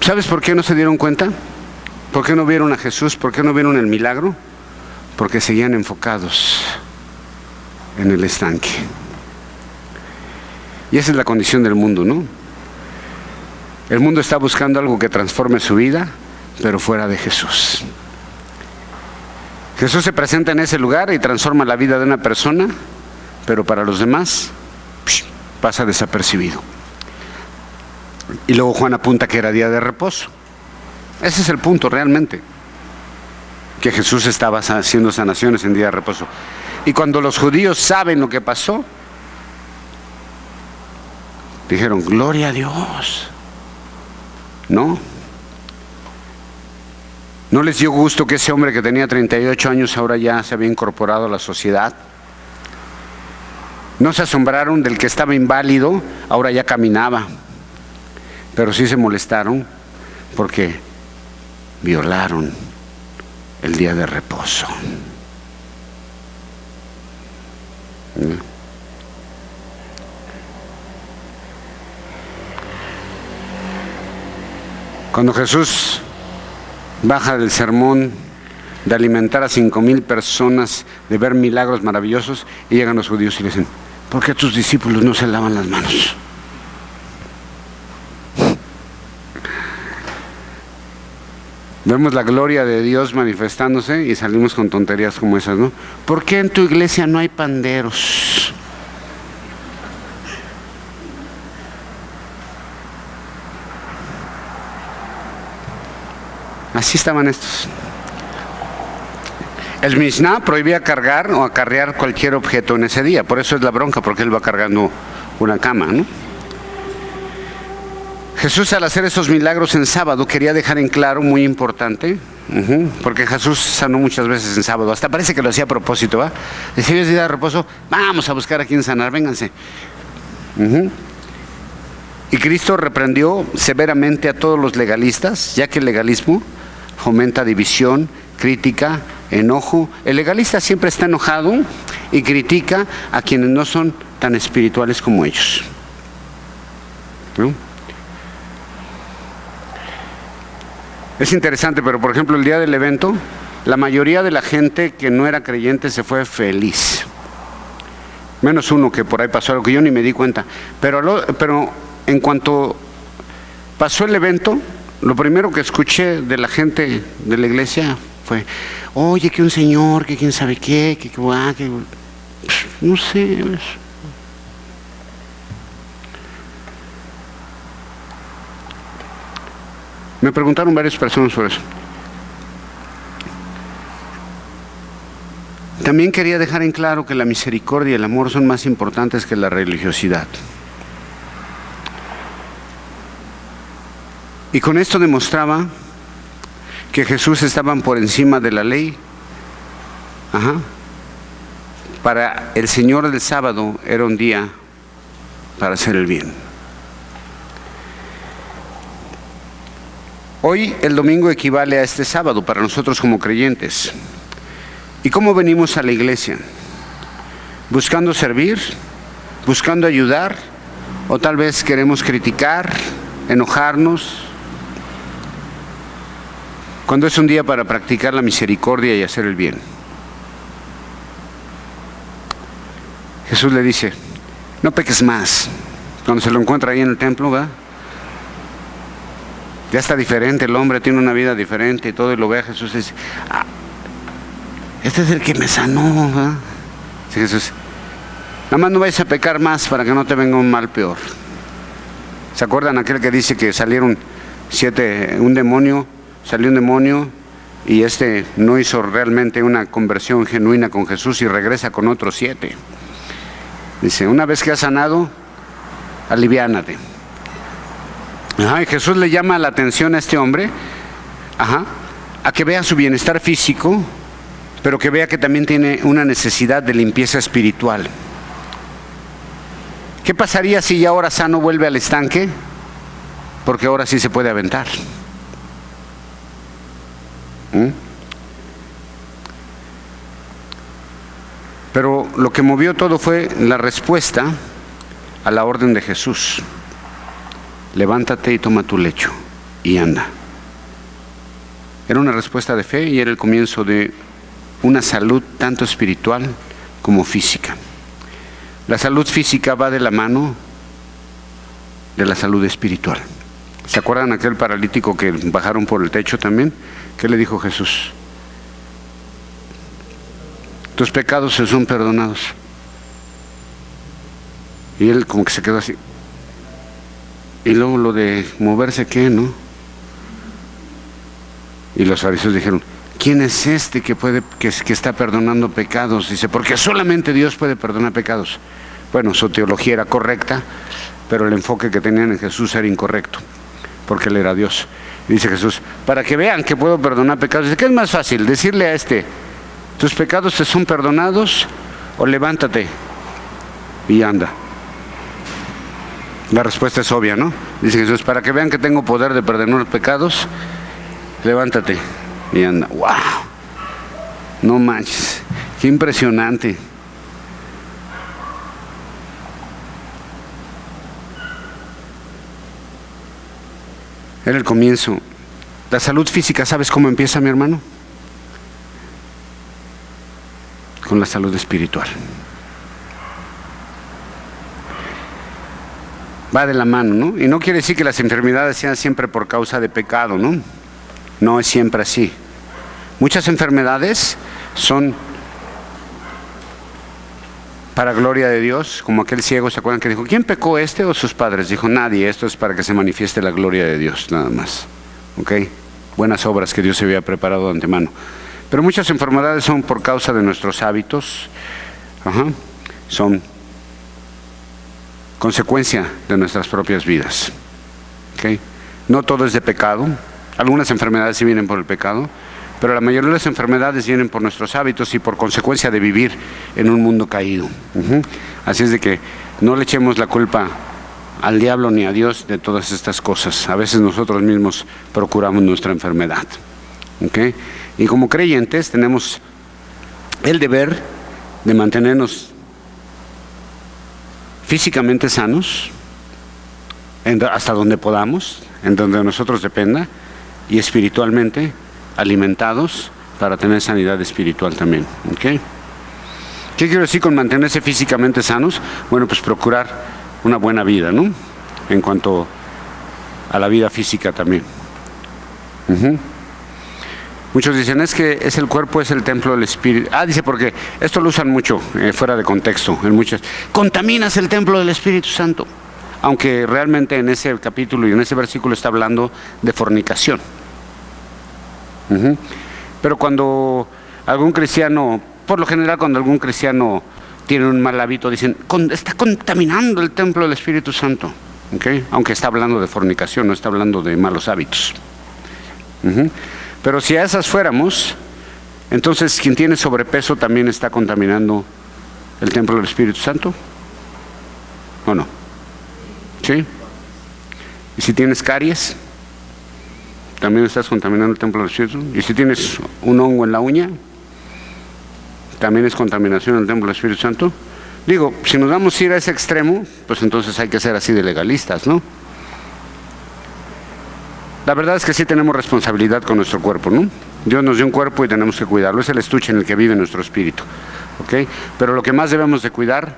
Speaker 1: ¿Sabes por qué no se dieron cuenta? ¿Por qué no vieron a Jesús? ¿Por qué no vieron el milagro? Porque seguían enfocados en el estanque. Y esa es la condición del mundo, ¿no? El mundo está buscando algo que transforme su vida, pero fuera de Jesús. Jesús se presenta en ese lugar y transforma la vida de una persona, pero para los demás pasa desapercibido. Y luego Juan apunta que era día de reposo. Ese es el punto realmente, que Jesús estaba haciendo sanaciones en día de reposo. Y cuando los judíos saben lo que pasó, dijeron: gloria a Dios. No les dio gusto que ese hombre que tenía 38 años ahora ya se había incorporado a la sociedad. No se asombraron del que estaba inválido, ahora ya caminaba. Pero sí se molestaron porque violaron el día de reposo. Cuando Jesús baja del sermón de alimentar a 5,000 personas, de ver milagros maravillosos, y llegan los judíos y le dicen: ¿por qué tus discípulos no se lavan las manos? Vemos la gloria de Dios manifestándose y salimos con tonterías como esas, ¿no? ¿Por qué en tu iglesia no hay panderos? Así estaban estos. El Mishnah prohibía cargar o acarrear cualquier objeto en ese día. Por eso es la bronca, porque él va cargando una cama, ¿no? Jesús, al hacer esos milagros en sábado, quería dejar en claro, muy importante, porque Jesús sanó muchas veces en sábado, hasta parece que lo hacía a propósito, ¿va? Decía: es día de reposo, vamos a buscar a quién sanar, vénganse. Y Cristo reprendió severamente a todos los legalistas, ya que el legalismo fomenta división, crítica, enojo. El legalista siempre está enojado y critica a quienes no son tan espirituales como ellos, ¿no? Es interesante, pero por ejemplo el día del evento, la mayoría de la gente que no era creyente se fue feliz. Menos uno que por ahí pasó algo que yo ni me di cuenta. Pero en cuanto pasó el evento, lo primero que escuché de la gente de la iglesia fue: oye, que un señor, que quién sabe qué, que no sé. Me preguntaron varias personas sobre eso. También quería dejar en claro que la misericordia y el amor son más importantes que la religiosidad. Y con esto demostraba que Jesús estaba por encima de la ley. Para el Señor del sábado era un día para hacer el bien. Hoy el domingo equivale a este sábado para nosotros como creyentes. ¿Y cómo venimos a la iglesia? ¿Buscando servir? ¿Buscando ayudar? ¿O tal vez queremos criticar, enojarnos? Cuando es un día para practicar la misericordia y hacer el bien. Jesús le dice: no peques más. Cuando se lo encuentra ahí en el templo, ¿va? Ya está diferente el hombre, tiene una vida diferente y todo, y lo ve a Jesús y dice: este es el que me sanó, ¿verdad? Sí, Jesús: nada más no vayas a pecar más para que no te venga un mal peor. ¿Se acuerdan aquel que dice que salieron salió un demonio y no hizo realmente una conversión genuina con Jesús y regresa con otros 7? Dice: una vez que has sanado, aliviánate. Y Jesús le llama la atención a este hombre, a que vea su bienestar físico, pero que vea que también tiene una necesidad de limpieza espiritual. ¿Qué pasaría si ya ahora sano vuelve al estanque? Porque ahora sí se puede aventar. Pero lo que movió todo fue la respuesta a la orden de Jesús: levántate y toma tu lecho y anda. Era una respuesta de fe y era el comienzo de una salud tanto espiritual como física. La salud física va de la mano de la salud espiritual. ¿Se acuerdan aquel paralítico que bajaron por el techo también? ¿Qué le dijo Jesús? Tus pecados se son perdonados. Y él como que se quedó así. Y luego lo de moverse, ¿qué, no? Y los fariseos dijeron: ¿quién es este que está perdonando pecados? Dice: porque solamente Dios puede perdonar pecados. Bueno, su teología era correcta, pero el enfoque que tenían en Jesús era incorrecto, porque Él era Dios. Y dice Jesús: para que vean que puedo perdonar pecados. Dice: ¿qué es más fácil? Decirle a tus pecados te son perdonados, o levántate y anda. La respuesta es obvia, ¿no? Dice Jesús, para que vean que tengo poder de perdonar los pecados, levántate y anda. ¡Wow! No manches, qué impresionante. Era el comienzo. La salud física, ¿sabes cómo empieza, mi hermano? Con la salud espiritual. Va de la mano, ¿no? Y no quiere decir que las enfermedades sean siempre por causa de pecado, ¿no? No es siempre así. Muchas enfermedades son para gloria de Dios, como aquel ciego, ¿se acuerdan que dijo, ¿quién pecó, este o sus padres? Dijo, nadie, esto es para que se manifieste la gloria de Dios, nada más. ¿Ok? Buenas obras que Dios se había preparado de antemano. Pero muchas enfermedades son por causa de nuestros hábitos, son consecuencia de nuestras propias vidas. ¿Okay? No todo es de pecado, algunas enfermedades sí vienen por el pecado, pero la mayoría de las enfermedades vienen por nuestros hábitos y por consecuencia de vivir en un mundo caído. Así es de que no le echemos la culpa al diablo ni a Dios de todas estas cosas. A veces nosotros mismos procuramos nuestra enfermedad. ¿Okay? Y como creyentes tenemos el deber de mantenernos físicamente sanos, hasta donde podamos, en donde nosotros dependa, y espiritualmente alimentados para tener sanidad espiritual también. ¿Okay? ¿Qué quiero decir con mantenerse físicamente sanos? Bueno, pues procurar una buena vida, ¿no? En cuanto a la vida física también. Muchos dicen, es que el cuerpo es el templo del Espíritu. Dice, porque esto lo usan mucho, fuera de contexto, en muchas. Contaminas el templo del Espíritu Santo. Aunque realmente en ese capítulo y en ese versículo está hablando de fornicación. Pero cuando algún cristiano, por lo general cuando algún cristiano tiene un mal hábito, dicen, está contaminando el templo del Espíritu Santo. ¿Okay? Aunque está hablando de fornicación, no está hablando de malos hábitos. Pero si a esas fuéramos, entonces quien tiene sobrepeso también está contaminando el templo del Espíritu Santo, ¿o no? ¿Sí? Y si tienes caries, también estás contaminando el templo del Espíritu. Y si tienes un hongo en la uña, también es contaminación del templo del Espíritu Santo. Digo, si nos vamos a ir a ese extremo, pues entonces hay que ser así de legalistas, ¿no? La verdad es que sí tenemos responsabilidad con nuestro cuerpo, ¿no? Dios nos dio un cuerpo y tenemos que cuidarlo. Es el estuche en el que vive nuestro espíritu, ¿ok? Pero lo que más debemos de cuidar,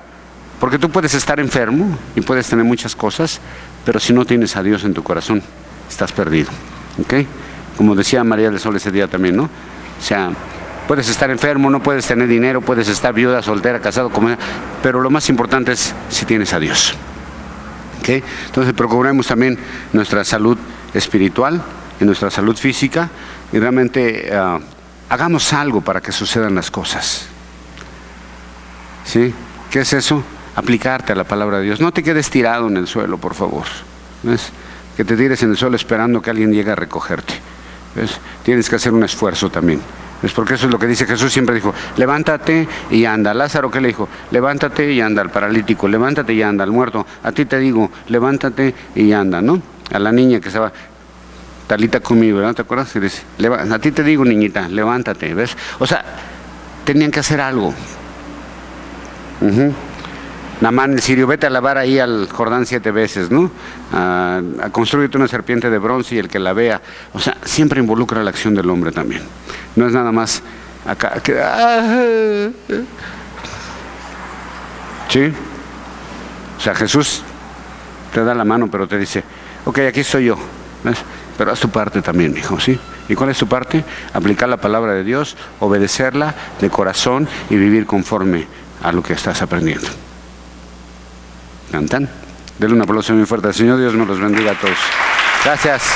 Speaker 1: porque tú puedes estar enfermo y puedes tener muchas cosas, pero si no tienes a Dios en tu corazón, estás perdido, ¿ok? Como decía María del Sol ese día también, ¿no? O sea, puedes estar enfermo, no puedes tener dinero, puedes estar viuda, soltera, casado, como, pero lo más importante es si tienes a Dios, ¿ok? Entonces procuremos también nuestra salud espiritual, en nuestra salud física, y realmente hagamos algo para que sucedan las cosas. ¿Sí? ¿Qué es eso? Aplicarte a la palabra de Dios. No te quedes tirado en el suelo, por favor. ¿Ves? Que te tires en el suelo esperando que alguien llegue a recogerte. ¿Ves? Tienes que hacer un esfuerzo también. ¿Ves? Porque eso es lo que dice Jesús, siempre dijo, levántate y anda. Lázaro, ¿qué le dijo? Levántate y anda. Al paralítico, levántate y anda. Al muerto, a ti te digo, levántate y anda, ¿no? A la niña que estaba, Talita Kumi, ¿verdad? ¿Te acuerdas? Y dice, a ti te digo, niñita, levántate, ¿ves? O sea, tenían que hacer algo. Naamán el sirio, vete a lavar ahí al Jordán 7 veces, ¿no? A construirte una serpiente de bronce y el que la vea. O sea, siempre involucra la acción del hombre también. No es nada más acá. ¿Sí? O sea, Jesús te da la mano, pero te dice, ok, aquí estoy yo, ¿ves? Pero haz tu parte también, hijo, ¿sí? ¿Y cuál es tu parte? Aplicar la palabra de Dios, obedecerla de corazón y vivir conforme a lo que estás aprendiendo. ¿Cantan? Denle un aplauso muy fuerte al Señor. Dios me los bendiga a todos. Gracias.